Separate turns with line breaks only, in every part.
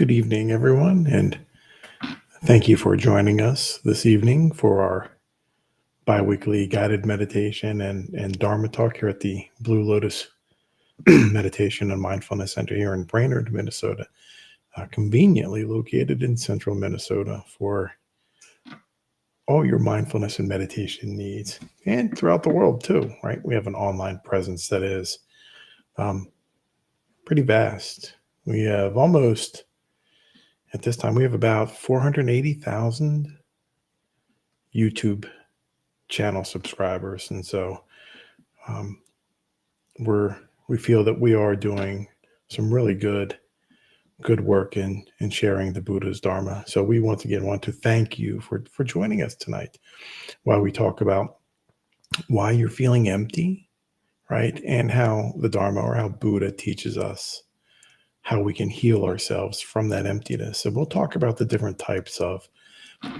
Good evening, everyone, and thank you for joining us this evening for our bi-weekly guided meditation and Dharma talk here at the Blue Lotus Meditation and Mindfulness Center here in Brainerd, Minnesota, conveniently located in central Minnesota for all your mindfulness and meditation needs, and throughout the world too, right? We have an online presence that is pretty vast. We have at this time, we have about 480,000 YouTube channel subscribers. And so we feel that we are doing some really good work in sharing the Buddha's Dharma. So we once again want to thank you for joining us tonight while we talk about why you're feeling empty, right? And how the Dharma, or how Buddha, teaches us how we can heal ourselves from that emptiness. And we'll talk about the different types of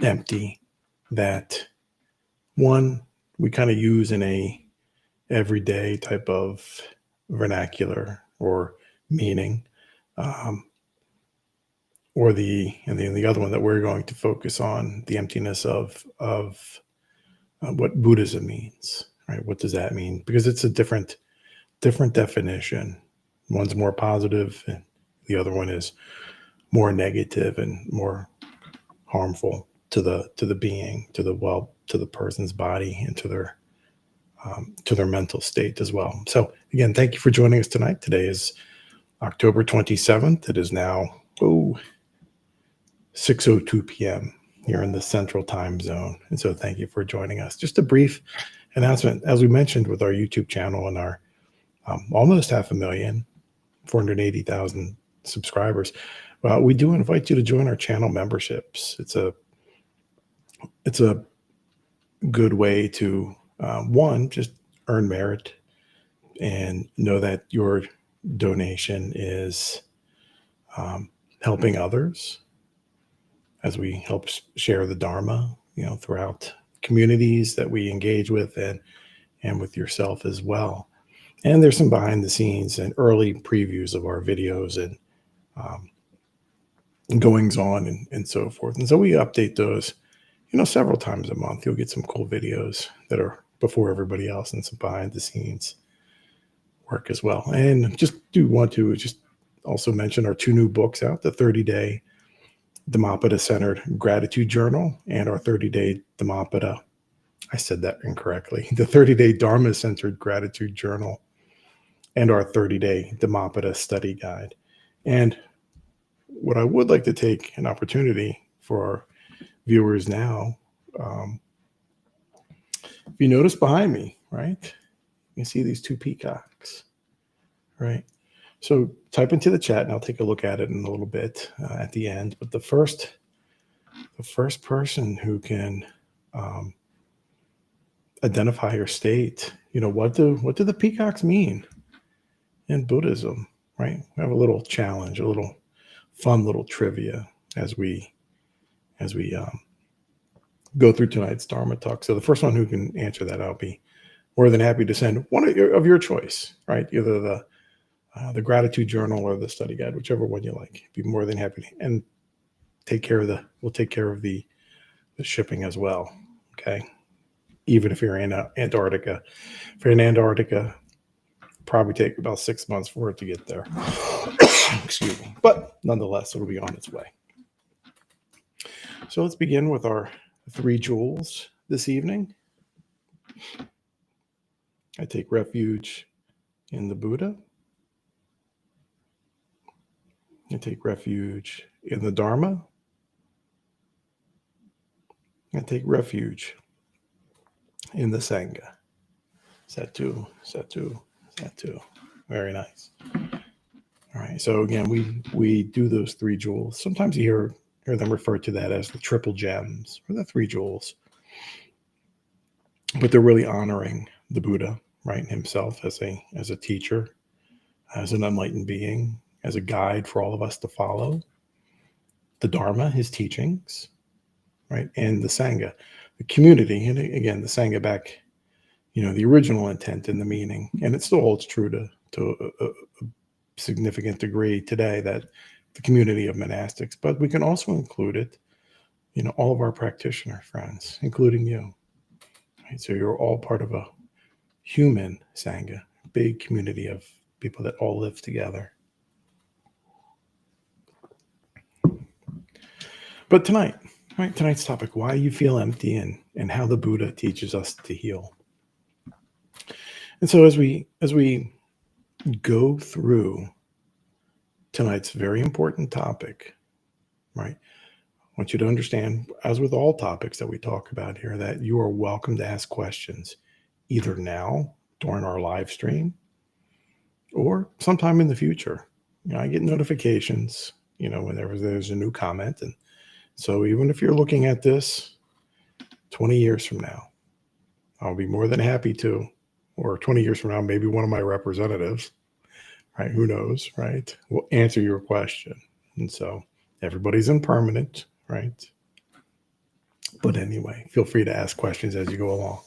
empty that we kind of use in a everyday type of vernacular or meaning, or the other one that we're going to focus on, the emptiness of what Buddhism means, right? What does that mean? Because it's a different definition. One's more positive, and the other one is more negative and more harmful to the being, to the person's body, and to their mental state as well. So again, thank you for joining us tonight. Today is October 27th. It is now 6:02 p.m. here in the Central Time Zone. And so thank you for joining us. Just a brief announcement, as we mentioned with our YouTube channel and our almost 500,000, 480,000 subscribers. We do invite you to join our channel memberships. It's a good way to just earn merit and know that your donation is helping others as we help share the Dharma, throughout communities that we engage with and with yourself as well. And there's some behind the scenes and early previews of our videos and goings on and so forth. And so we update those, several times a month. You'll get some cool videos that are before everybody else and some behind the scenes work as well. And just do want to just also mention our two new books out, the 30-day Dhammapada-centered gratitude journal and our 30-day Dhammapada. I said that incorrectly. The 30-day Dharma-centered gratitude journal and our 30-day Dhammapada study guide. And what I would like to take an opportunity for our viewers now, if you notice behind me, right, you see these two peacocks, right? So type into the chat and I'll take a look at it in a little bit at the end. But the first person who can identify your state, what do the peacocks mean in Buddhism, right? We have a little challenge, a little fun little trivia as we go through tonight's Dharma talk. So the first one who can answer that, I'll be more than happy to send one of your choice, right? Either the gratitude journal or the study guide, whichever one you like. Be more than happy to, and we'll take care of the shipping as well. Okay. Even if you're in Antarctica. If you're in Antarctica, probably take about 6 months for it to get there. Excuse me. But nonetheless, it'll be on its way. So let's begin with our 3 jewels this evening. I take refuge in the Buddha. I take refuge in the Dharma. I take refuge in the Sangha. Satu. Very nice. All right. So again, we do those 3 jewels. Sometimes you hear them referred to that as the triple gems or the 3 jewels. But they're really honoring the Buddha, right, himself as a teacher, as an enlightened being, as a guide for all of us to follow. The Dharma, his teachings, right, and the Sangha, the community. And again, the Sangha back, the original intent and the meaning, and it still holds true to a significant degree today, that the community of monastics, but we can also include it, all of our practitioner friends, including you. Right? So you're all part of a human Sangha, big community of people that all live together. But tonight, right, tonight's topic, why you feel empty and how the Buddha teaches us to heal. And so as we go through tonight's very important topic, right? I want you to understand, as with all topics that we talk about here, that you are welcome to ask questions either now during our live stream or sometime in the future. I get notifications, whenever there's a new comment. And so even if you're looking at this 20 years from now, I'll be more than happy to, or 20 years from now, maybe one of my representatives, right? Who knows, right? Will answer your question. And so everybody's impermanent, right? But anyway, feel free to ask questions as you go along.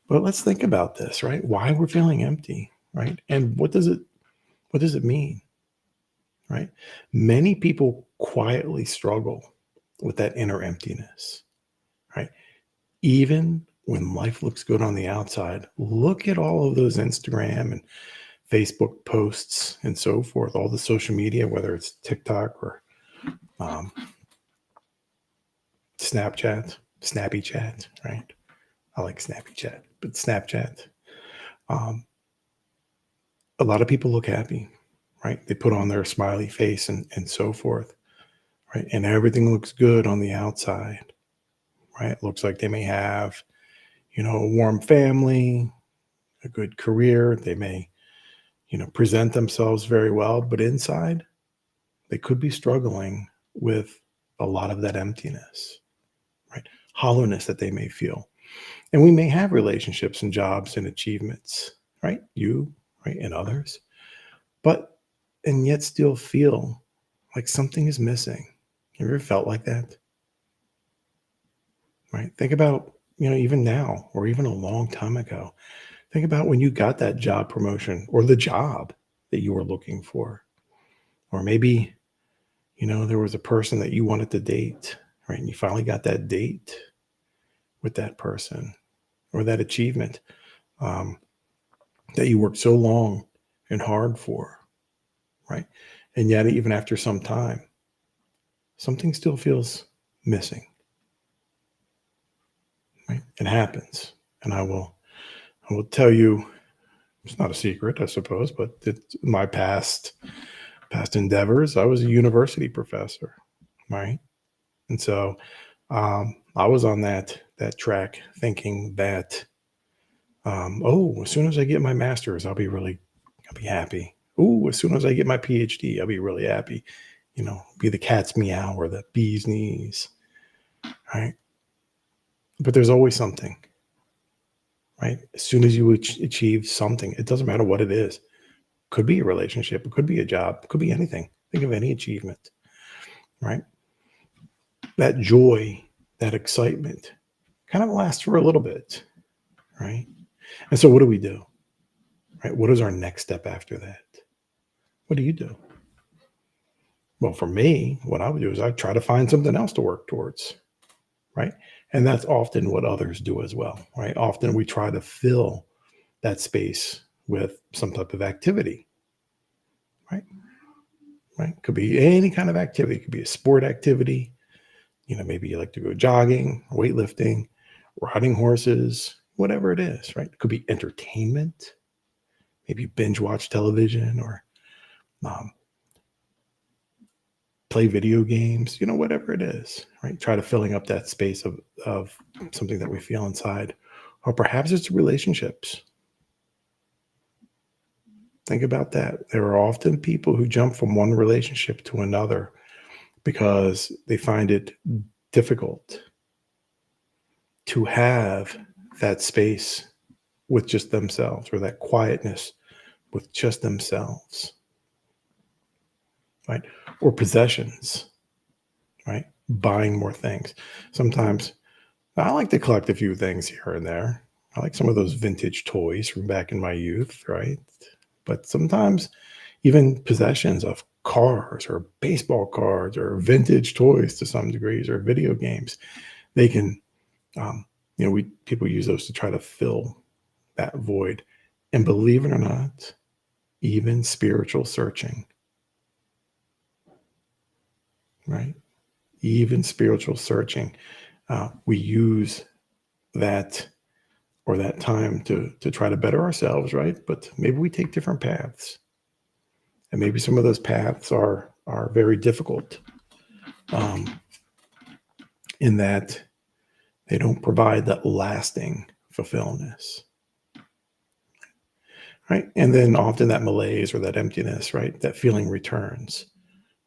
But let's think about this, right? Why we're feeling empty, right? And what does it mean, right? Many people quietly struggle with that inner emptiness, right? Even when life looks good on the outside, look at all of those Instagram and Facebook posts and so forth, all the social media, whether it's TikTok or Snapchat, Snappy Chat, right? I like Snappy Chat, but Snapchat. A lot of people look happy, right? They put on their smiley face and so forth, right? And everything looks good on the outside, right? It looks like they may have, a warm family, a good career. They may, present themselves very well, but inside they could be struggling with a lot of that emptiness, right? Hollowness that they may feel. And we may have relationships and jobs and achievements, right? You, right? And others, and yet still feel like something is missing. Have you ever felt like that? Right? Think about, even now or even a long time ago. Think about when you got that job promotion or the job that you were looking for. Or maybe, there was a person that you wanted to date, right? And you finally got that date with that person or that achievement that you worked so long and hard for, right? And yet, even after some time, something still feels missing, right? It happens. And I will tell you, it's not a secret, I suppose, but it's my past endeavors. I was a university professor, right? And so I was on that track thinking that, as soon as I get my master's, I'll be happy. Oh, as soon as I get my PhD, I'll be really happy. Be the cat's meow or the bee's knees, right? But there's always something, right? As soon as you achieve something, it doesn't matter what it is. Could be a relationship, it could be a job, it could be anything. Think of any achievement, right? That joy, that excitement kind of lasts for a little bit, right? And so what do we do, right? What is our next step after that? What do you do? Well, for me, what I would do is I'd try to find something else to work towards, right? And that's often what others do as well, right? Often we try to fill that space with some type of activity, right? Right? Could be any kind of activity. It could be a sport activity. Maybe you like to go jogging, weightlifting, riding horses, whatever it is, right? It could be entertainment. Maybe binge watch television or play video games, whatever it is, right? Try to filling up that space of something that we feel inside. Or perhaps it's relationships. Think about that. There are often people who jump from one relationship to another because they find it difficult to have that space with just themselves or that quietness with just themselves, right? Or possessions, right? Buying more things. Sometimes I like to collect a few things here and there. I like some of those vintage toys from back in my youth, right? But sometimes even possessions of cars or baseball cards or vintage toys to some degrees or video games. They can, um, we people use those to try to fill that void. And believe it or not, even spiritual searching, right? Even spiritual searching, we use that or that time to try to better ourselves, right? But maybe we take different paths, and maybe some of those paths are very difficult, um, in that they don't provide that lasting fulfillment, right? And then often that malaise or that emptiness, right? That feeling returns,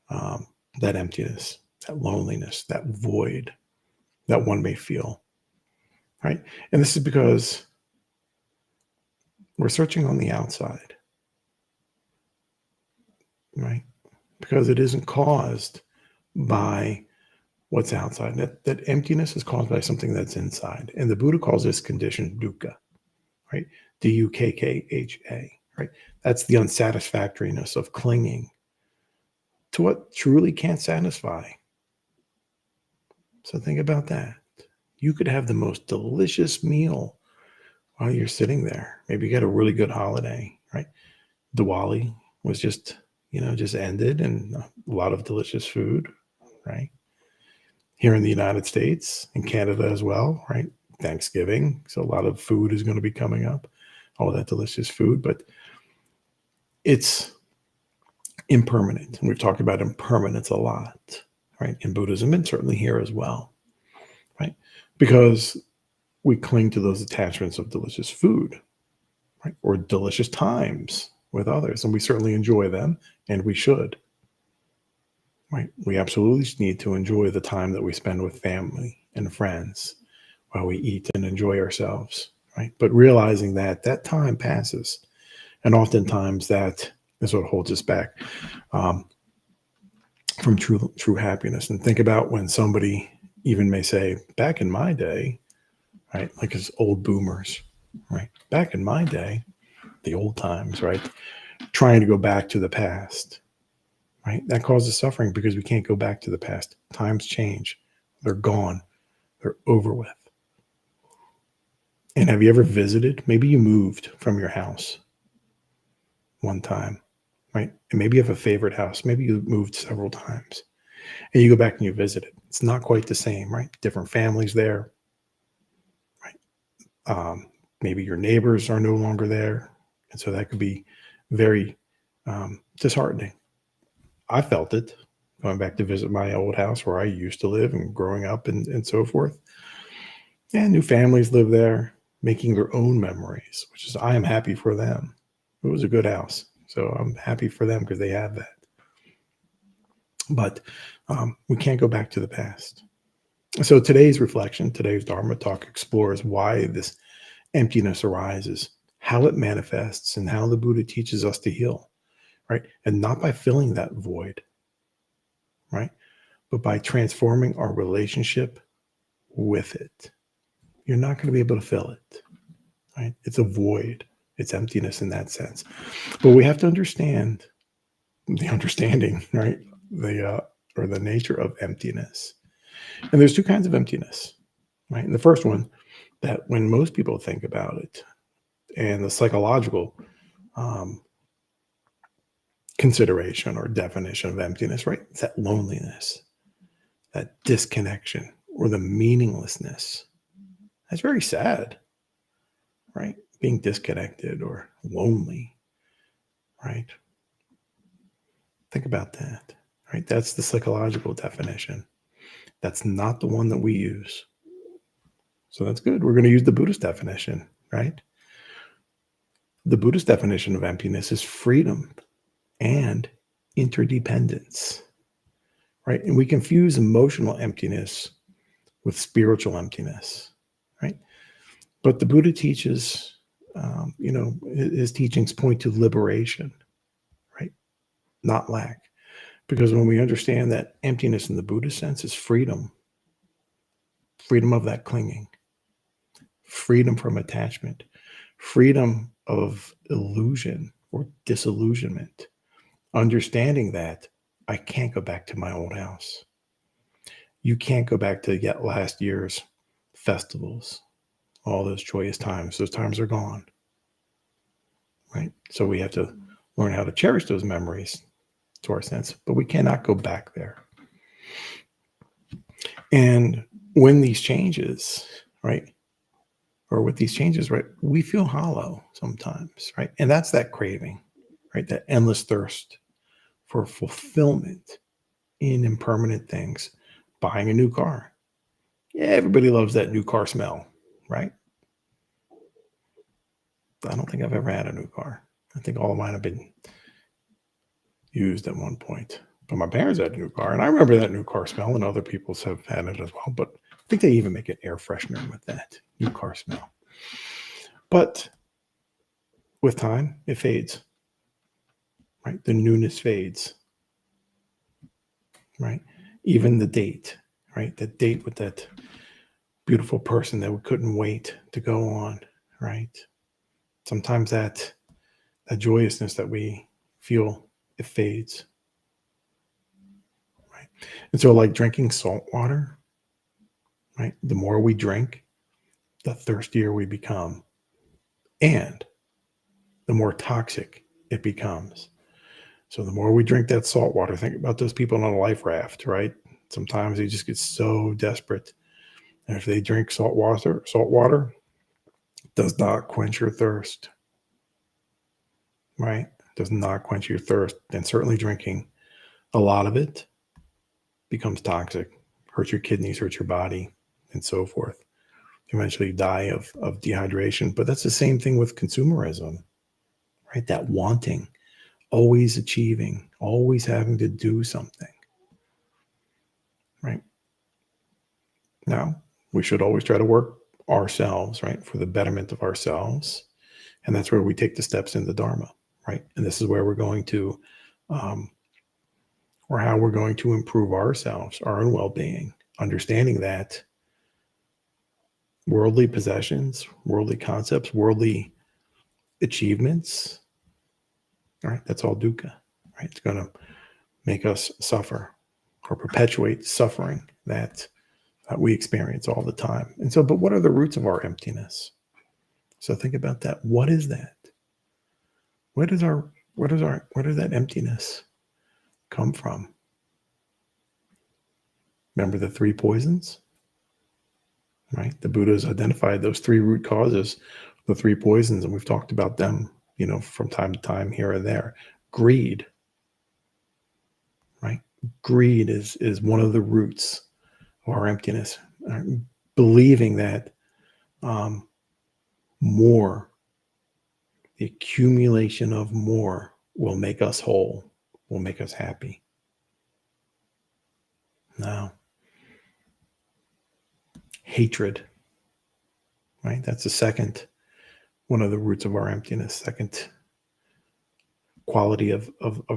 um, that emptiness, that loneliness, that void that one may feel, right? And this is because we're searching on the outside, right? Because it isn't caused by what's outside. That emptiness is caused by something that's inside. And the Buddha calls this condition dukkha, right? Dukkha, right? That's the unsatisfactoriness of clinging to what truly can't satisfy. So think about that. You could have the most delicious meal while you're sitting there. Maybe you got a really good holiday, right? Diwali was just ended, and a lot of delicious food, right? Here in the United States and Canada as well, right? Thanksgiving. So a lot of food is going to be coming up, all that delicious food, but it's impermanent. And we've talked about impermanence a lot, right? In Buddhism and certainly here as well, right? Because we cling to those attachments of delicious food, right? Or delicious times with others. And we certainly enjoy them, and we should, right? We absolutely need to enjoy the time that we spend with family and friends while we eat and enjoy ourselves, right? But realizing that that time passes, and oftentimes that is what holds us back, um, from true happiness. And think about when somebody even may say, "Back in my day," right? Like it's old boomers, right? Back in my day, the old times, right? Trying to go back to the past, right? That causes suffering because we can't go back to the past. Times change. They're gone. They're over with. And have you ever visited? Maybe you moved from your house one time, right? And maybe you have a favorite house. Maybe you moved several times and you go back and you visit it. It's not quite the same, right? Different families there, right? Um, Maybe your neighbors are no longer there. And so that could be very disheartening. I felt it going back to visit my old house where I used to live and growing up and so forth. And new families live there, making their own memories, which is, I am happy for them. It was a good house. So I'm happy for them because they have that. But we can't go back to the past. So today's reflection, today's Dharma talk explores why this emptiness arises, how it manifests, and how the Buddha teaches us to heal, right? And not by filling that void, right? But by transforming our relationship with it. You're not going to be able to fill it, right? It's a void. It's emptiness in that sense. But we have to understand the understanding, right? Or the nature of emptiness. And there's two kinds of emptiness, right? And the first one, that when most people think about it, and the psychological um, consideration or definition of emptiness, right? It's that loneliness, that disconnection, or the meaninglessness. That's very sad, right? Being disconnected or lonely, right? Think about that, right? That's the psychological definition. That's not the one that we use. So that's good. We're going to use the Buddhist definition, right? The Buddhist definition of emptiness is freedom and interdependence, right? And we confuse emotional emptiness with spiritual emptiness, right? But the Buddha teaches, his teachings point to liberation, right? Not lack. Because when we understand that emptiness in the Buddhist sense is freedom, freedom of that clinging, freedom from attachment, freedom of illusion or disillusionment, understanding that I can't go back to my old house. You can't go back to yet last year's festivals, all those joyous times. Those times are gone, right? So we have to learn how to cherish those memories to our sense, but we cannot go back there. And when these changes, right, or with these changes, right, we feel hollow sometimes, right? And that's that craving, right? That endless thirst for fulfillment in impermanent things. Buying a new car. Yeah, everybody loves that new car smell, right? I don't think I've ever had a new car. I think all of mine have been used at one point. But my parents had a new car, and I remember that new car smell, and other people's have had it as well. But I think they even make an air freshener with that new car smell. But with time, it fades, right? The newness fades, right? Even the date, right? The date with that beautiful person that we couldn't wait to go on, right? Sometimes that joyousness that we feel, it fades, right? And so, like drinking salt water, right? The more we drink, the thirstier we become, and the more toxic it becomes. So the more we drink that salt water, think about those people on a life raft, right? Sometimes they just get so desperate. And if they drink salt water does not quench your thirst, right? Does not quench your thirst. And certainly drinking a lot of it becomes toxic, hurts your kidneys, hurts your body, and so forth. Eventually die of dehydration. But that's the same thing with consumerism, right? That wanting, always achieving, always having to do something, right? Now, we should always try to work ourselves, right, for the betterment of ourselves. And that's where we take the steps in the Dharma, right? And this is where we're going to, or how we're going to improve ourselves, our own well being, understanding that worldly possessions, worldly concepts, worldly achievements, right? That's all dukkha, right? It's going to make us suffer or perpetuate suffering that we experience all the time. And so, but what are the roots of our emptiness? So think about that. What is that? Where does that emptiness come from? Remember the three poisons, right? The Buddha's identified those three root causes, the three poisons, and we've talked about them, from time to time here and there. Greed, right? Greed is one of the roots of our emptiness. Believing that more, the accumulation of more will make us whole, will make us happy. Now, hatred, right? That's the second one of the roots of our emptiness, second quality of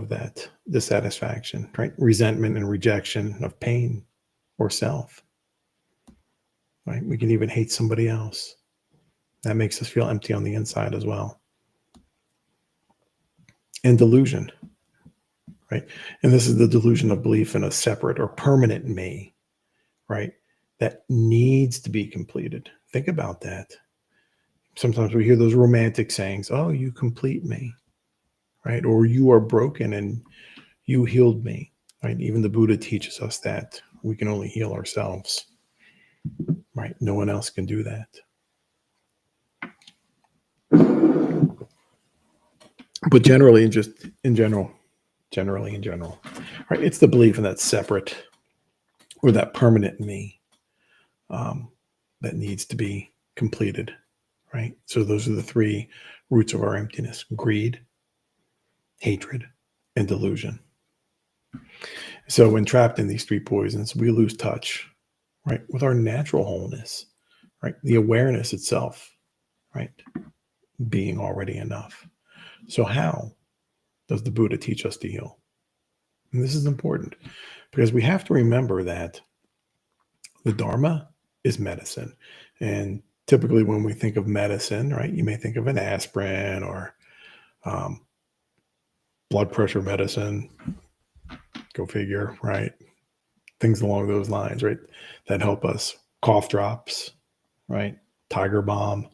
that dissatisfaction, right? Resentment and rejection of pain or self, right? We can even hate somebody else. That makes us feel empty on the inside as well. And delusion, right? And this is the delusion of belief in a separate or permanent me, right? That needs to be completed. Think about that. Sometimes we hear those romantic sayings, oh, you complete me, right? Or you are broken and you healed me, right? Even the Buddha teaches us that we can only heal ourselves, right? No one else can do that. But generally, right? It's the belief in that separate or that permanent me that needs to be completed, right? So those are the three roots of our emptiness: greed, hatred, and delusion. So when trapped in these three poisons, we lose touch, right, with our natural wholeness, right? The awareness itself, right? Being already enough. So how does the Buddha teach us to heal? And this is important because we have to remember that the Dharma is medicine. And typically when we think of medicine, right, you may think of an aspirin or blood pressure medicine, go figure, right? Things along those lines, right? That help us. Cough drops, right? Tiger balm,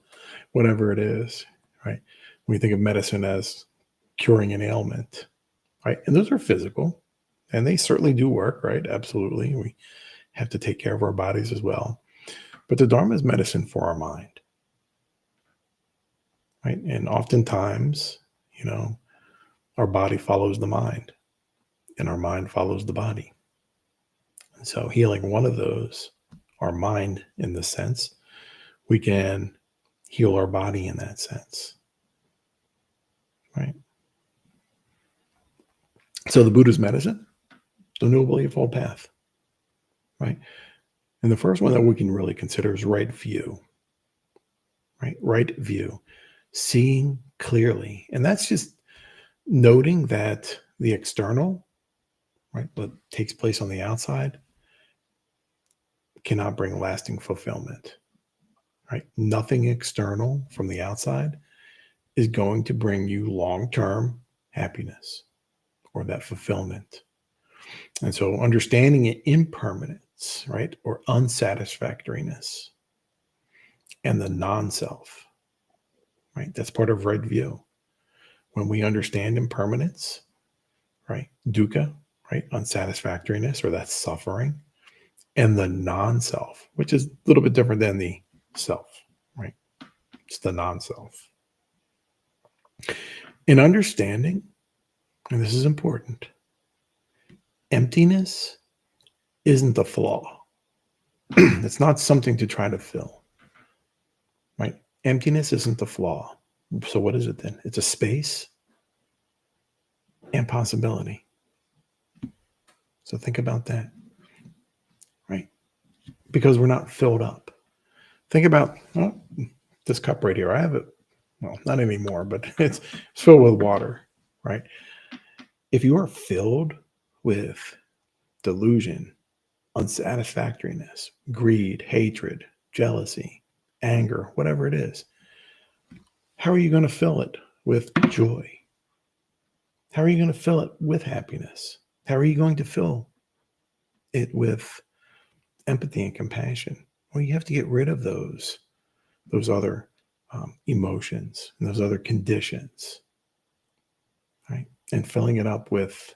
whatever it is, right? We think of medicine as curing an ailment, right? And those are physical, and they certainly do work, right? Absolutely. We have to take care of our bodies as well. But the Dharma is medicine for our mind, right? And oftentimes, our body follows the mind, and our mind follows the body. And so, healing one of those, our mind in this sense, we can heal our body in that sense, right? So, the Buddha's medicine, the Noble Eightfold Path, right? And the first one that we can really consider is right view, right? Right view, seeing clearly. And that's just noting that the external, right, what takes place on the outside cannot bring lasting fulfillment, right? Nothing external from the outside is going to bring you long-term happiness or that fulfillment. And so understanding impermanence, right, or unsatisfactoriness and the non-self, right? That's part of right view. When we understand impermanence, right, dukkha, right, unsatisfactoriness or that suffering, and the non-self, which is a little bit different than the self, right? It's the non-self. In understanding, and this is important, emptiness isn't a flaw. It's not something to try to fill, right? Emptiness isn't a flaw. So what is it then? It's a space and possibility. So think about that, right? Because we're not filled up. Think about this cup right here. I have it, well, not anymore, but it's filled with water, right? If you are filled with delusion, unsatisfactoriness, greed, hatred, jealousy, anger, whatever it is, how are you going to fill it with joy? How are you going to fill it with happiness? How are you going to fill it with empathy and compassion? Well, you have to get rid of those other emotions and those other conditions, right? And filling it up with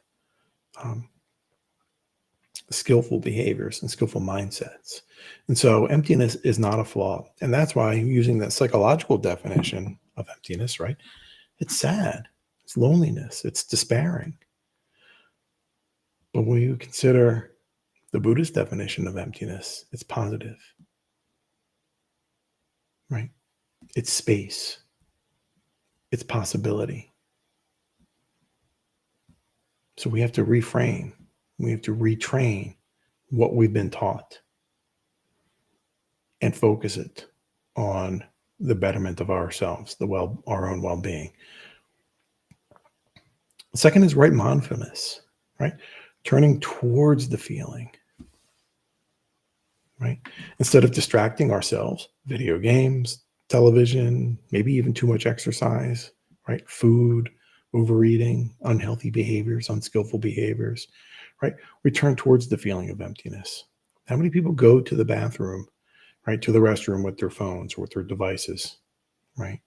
skillful behaviors and skillful mindsets. And so emptiness is not a flaw. And that's why using that psychological definition of emptiness, right? It's sad, it's loneliness, it's despairing. But when you consider the Buddhist definition of emptiness, it's positive, right? It's space, it's possibility. So we have to reframe, we have to retrain what we've been taught and focus it on the betterment of ourselves, our own well-being. Second is right mindfulness, right? Turning towards the feeling, right? Instead of distracting ourselves, video games, television, maybe even too much exercise, right? Food, overeating, unhealthy behaviors, unskillful behaviors, right? We turn towards the feeling of emptiness. How many people go to the bathroom, right, to the restroom with their phones or with their devices, right?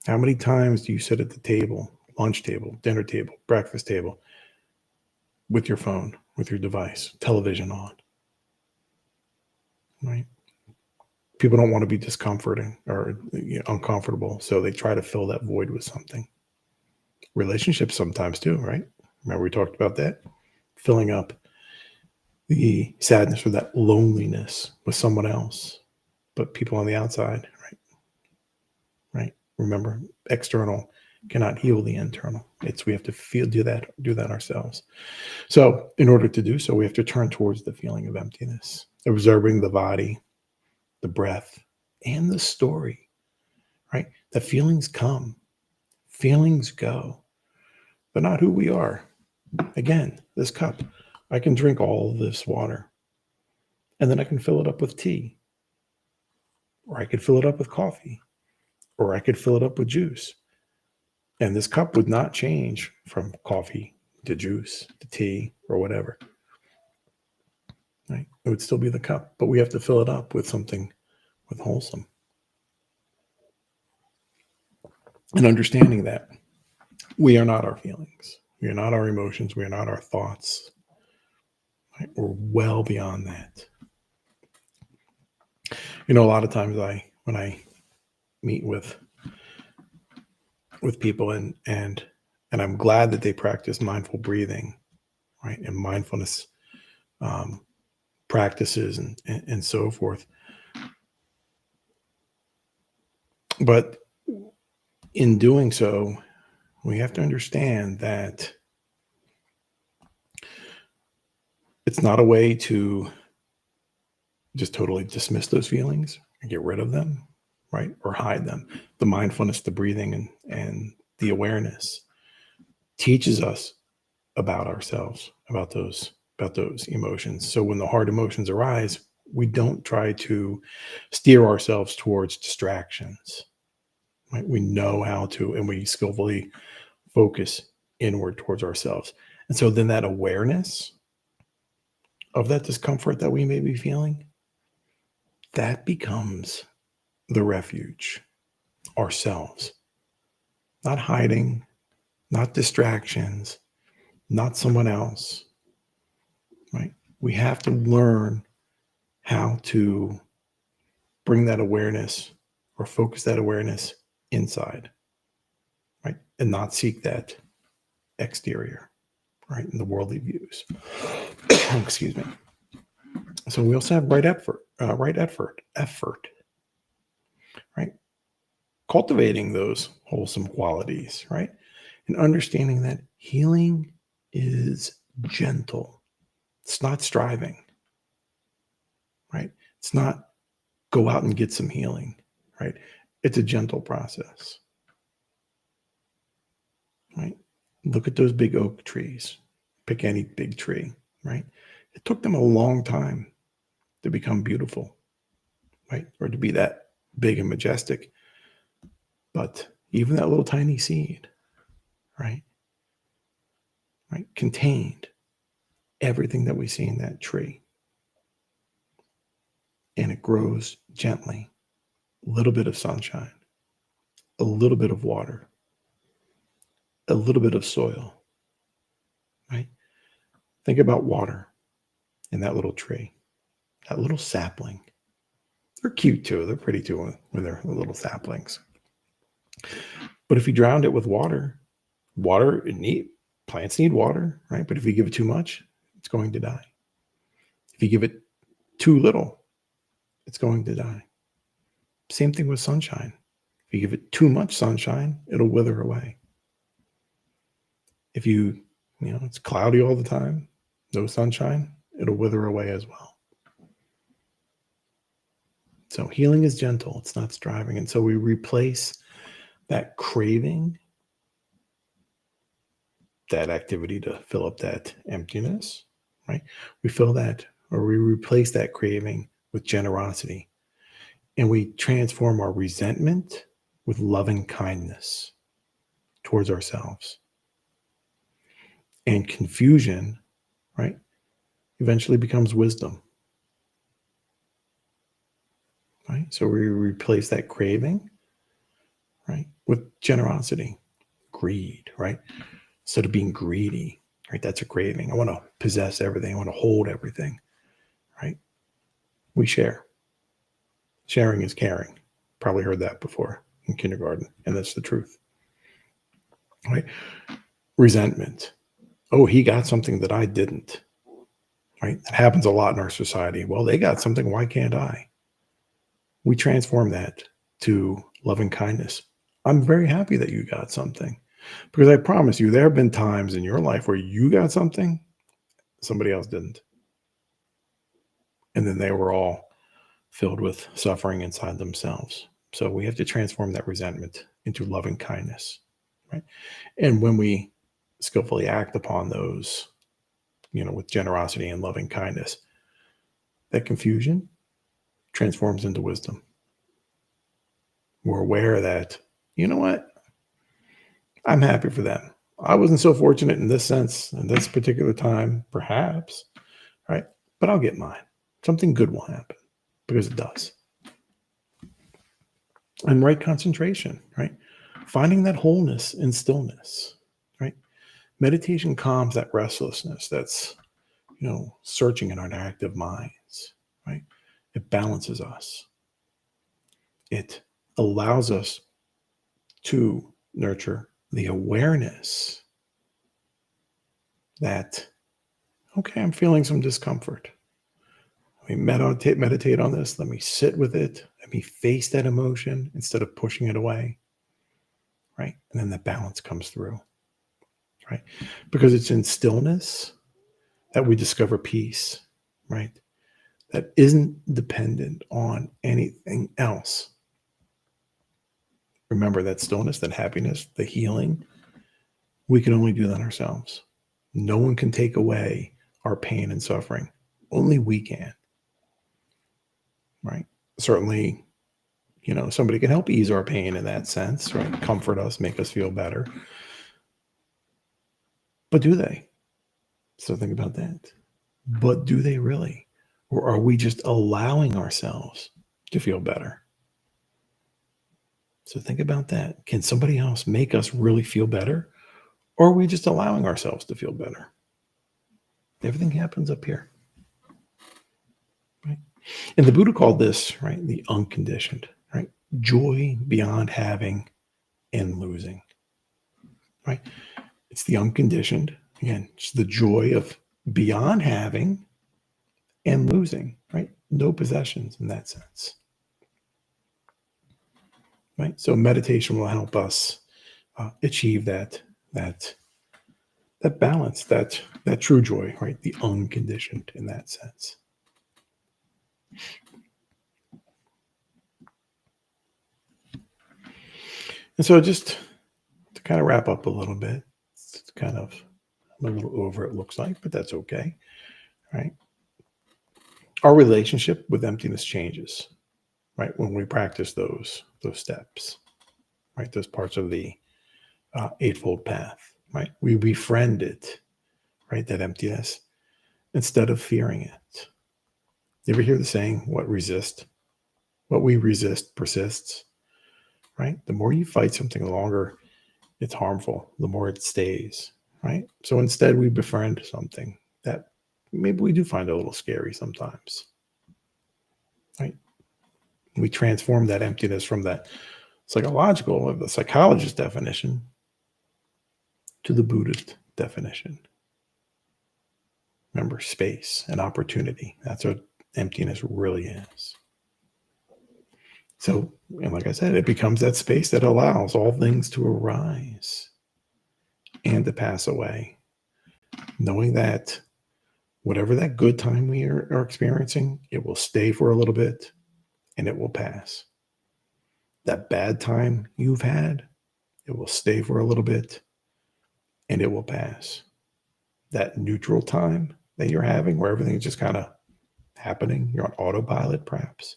How many times do you sit at the table, lunch table, dinner table, breakfast table, with your phone, with your device, television on, right? People don't want to be discomforting or uncomfortable, so they try to fill that void with something. Relationships sometimes too, right? Remember we talked about that? Filling up the sadness or that loneliness with someone else, but people on the outside, right? Right? Remember, external cannot heal the internal. We have to do that ourselves. So in order to do so, we have to turn towards the feeling of emptiness, observing the body, the breath, and the story, right? The feelings come, feelings go. They're not who we are. Again, this cup, I can drink all of this water, and then I can fill it up with tea, or I could fill it up with coffee, or I could fill it up with juice. And this cup would not change from coffee to juice to tea or whatever. Right? It would still be the cup, but we have to fill it up with something with wholesome. And understanding that we are not our feelings, we are not our emotions, we are not our thoughts. Right? We're well beyond that. A lot of times when I meet with people and I'm glad that they practice mindful breathing, right, and mindfulness practices and so forth. But in doing so, we have to understand that it's not a way to just totally dismiss those feelings and get rid of them, right, or hide them. The mindfulness, the breathing, and the awareness teaches us about ourselves, about those emotions. So when the hard emotions arise, we don't try to steer ourselves towards distractions. Right? We know how to, and we skillfully focus inward towards ourselves. And so then that awareness of that discomfort that we may be feeling, that becomes the refuge, ourselves. Not hiding, not distractions, not someone else. Right? We have to learn how to bring that awareness or focus that awareness inside, right? And not seek that exterior, right? In the worldly views. Excuse me. So we also have right effort, right? Cultivating those wholesome qualities, right? And understanding that healing is gentle. It's not striving, right? It's not go out and get some healing, right? It's a gentle process, right? Look at those big oak trees. Pick any big tree, right? It took them a long time to become beautiful, right? Or to be that big and majestic. But even that little tiny seed, right? Right, contained everything that we see in that tree. And it grows gently. A little bit of sunshine, a little bit of water, a little bit of soil, right? Think about water in that little tree, that little sapling. They're cute too. They're pretty too when they're little saplings. But if you drowned it with water, plants need water, right? But if you give it too much, it's going to die. If you give it too little, it's going to die. Same thing with sunshine. If you give it too much sunshine, it'll wither away. If it's cloudy all the time, no sunshine, it'll wither away as well. So healing is gentle. It's not striving. And so we replace that craving, that activity to fill up that emptiness, right? We fill that, or we replace that craving with generosity. And we transform our resentment with loving kindness towards ourselves. And confusion, right, eventually becomes wisdom. Right? So we replace that craving, right, with generosity, greed, right? Instead of being greedy, right? That's a craving. I want to possess everything. I want to hold everything, right? We share. Sharing is caring. Probably heard that before in kindergarten, and that's the truth, right? Resentment. Oh, he got something that I didn't, right? That happens a lot in our society. Well, they got something. Why can't I? We transform that to loving kindness. I'm very happy that you got something because I promise you, there have been times in your life where you got something somebody else didn't. And then they were all filled with suffering inside themselves. So we have to transform that resentment into loving kindness, right? And when we skillfully act upon those, with generosity and loving kindness, that confusion transforms into wisdom. We're aware that, you know what? I'm happy for them. I wasn't so fortunate in this sense, in this particular time, perhaps, right? But I'll get mine. Something good will happen because it does. And right concentration, right? Finding that wholeness in stillness, right? Meditation calms that restlessness that's, searching in our active minds, right? It balances us. It allows us to nurture the awareness that, okay, I'm feeling some discomfort. Let me meditate on this. Let me sit with it. Let me face that emotion instead of pushing it away, right? And then the balance comes through, right? Because it's in stillness that we discover peace, right? That isn't dependent on anything else. Remember that stillness, that happiness, the healing, we can only do that ourselves. No one can take away our pain and suffering. Only we can, right? Certainly, somebody can help ease our pain in that sense, right? Comfort us, make us feel better. But do they? So think about that. But do they really? Or are we just allowing ourselves to feel better? So think about that. Can somebody else make us really feel better? Or are we just allowing ourselves to feel better? Everything happens up here. Right? And the Buddha called this, right, the unconditioned, right? Joy beyond having and losing. Right? It's the unconditioned. Again, it's the joy of beyond having and losing, right? No possessions in that sense. Right? So meditation will help us achieve that balance, that true joy, right? The unconditioned in that sense. And so just to kind of wrap up a little bit, it's kind of a little over, it looks like, but that's okay, right? Our relationship with emptiness changes, right? When we practice those steps, right? Those parts of the Eightfold Path, right? We befriend it, right? That emptiness instead of fearing it. You ever hear the saying, what we resist persists, right? The more you fight something, the longer it's harmful, the more it stays, right? So instead we befriend something that maybe we do find a little scary sometimes, right? We transform that emptiness from that psychological, or the psychologist definition, to the Buddhist definition. Remember, space and opportunity. That's what emptiness really is. So, and like I said, it becomes that space that allows all things to arise and to pass away, knowing that whatever that good time we are experiencing, it will stay for a little bit and it will pass. That bad time you've had, it will stay for a little bit and it will pass. That neutral time that you're having where everything's just kind of happening, you're on autopilot perhaps,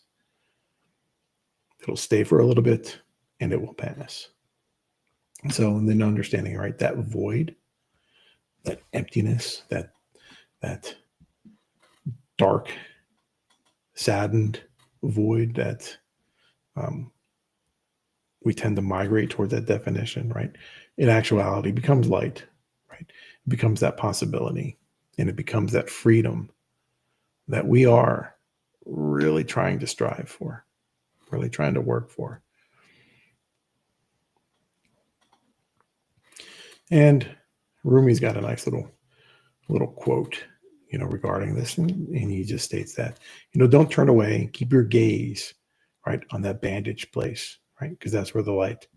it'll stay for a little bit and it will pass. And so then understanding, right, that void, that emptiness, that dark, saddened void that we tend to migrate toward that definition, right? In actuality, becomes light, right? It becomes that possibility and it becomes that freedom that we are really trying to strive for, really trying to work for. And Rumi's got a nice little quote, regarding this, and he just states that, don't turn away, keep your gaze right on that bandaged place, right? Because that's where the light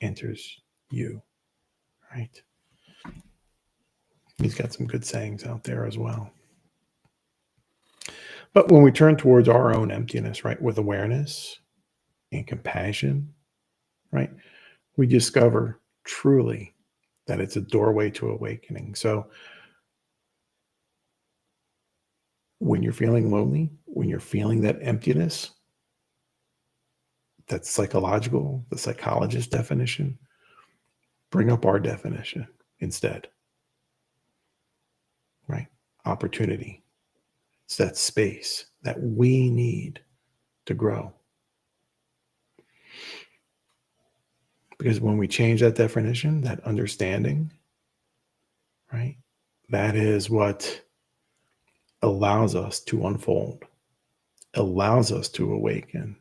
enters you, right? He's got some good sayings out there as well. But when we turn towards our own emptiness, right, with awareness and compassion, right, we discover truly that it's a doorway to awakening. So when you're feeling lonely, when you're feeling that emptiness, that's psychological, the psychologist definition, bring up our definition instead, right? Opportunity. It's that space that we need to grow. Because when we change that definition, that understanding, right, that is what allows us to unfold, allows us to awaken,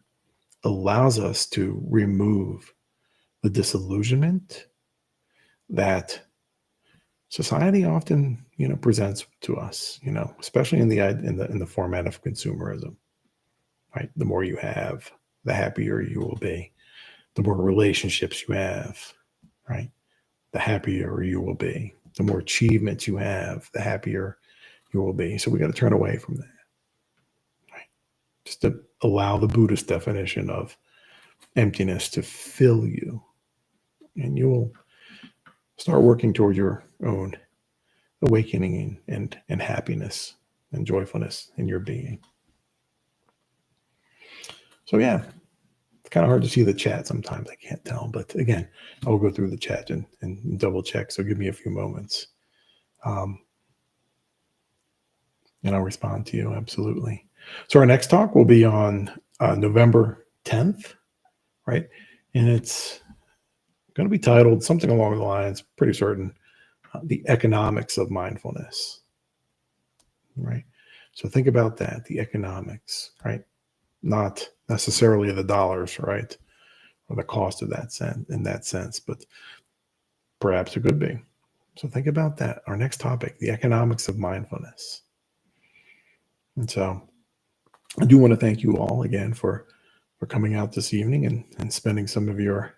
allows us to remove the disillusionment that society often, presents to us, especially in the format of consumerism, right? The more you have, the happier you will be. The more relationships you have, right? The happier you will be. The more achievements you have, the happier you will be. So we got to turn away from that, right? Just to allow the Buddhist definition of emptiness to fill you, and you will start working toward your own awakening and happiness and joyfulness in your being. So yeah, it's kind of hard to see the chat sometimes. I can't tell, but again, I'll go through the chat and double check. So give me a few moments. And I'll respond to you. Absolutely. So our next talk will be on November 10th, right? And it's going to be titled something along the lines, pretty certain, The Economics of Mindfulness, right? So think about that, the economics, right? Not necessarily the dollars, right? Or the cost of that in that sense, but perhaps it could be. So think about that. Our next topic, the economics of mindfulness. And so I do want to thank you all again for coming out this evening and spending some of your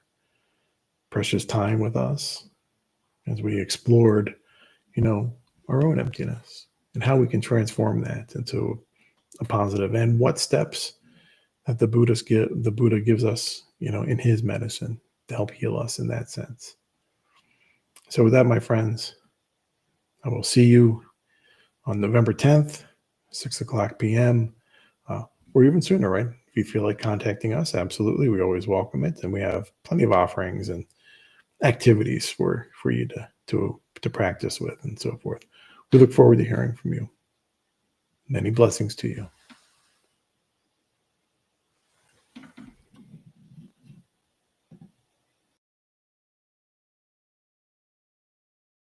precious time with us as we explored, our own emptiness and how we can transform that into a positive, and what steps that the Buddha gives us, in his medicine to help heal us in that sense. So with that, my friends, I will see you on November 10th, 6:00 p.m., or even sooner, right? If you feel like contacting us, absolutely. We always welcome it. And we have plenty of offerings and activities for you to practice with and so forth. We look forward to hearing from you. Many blessings to you.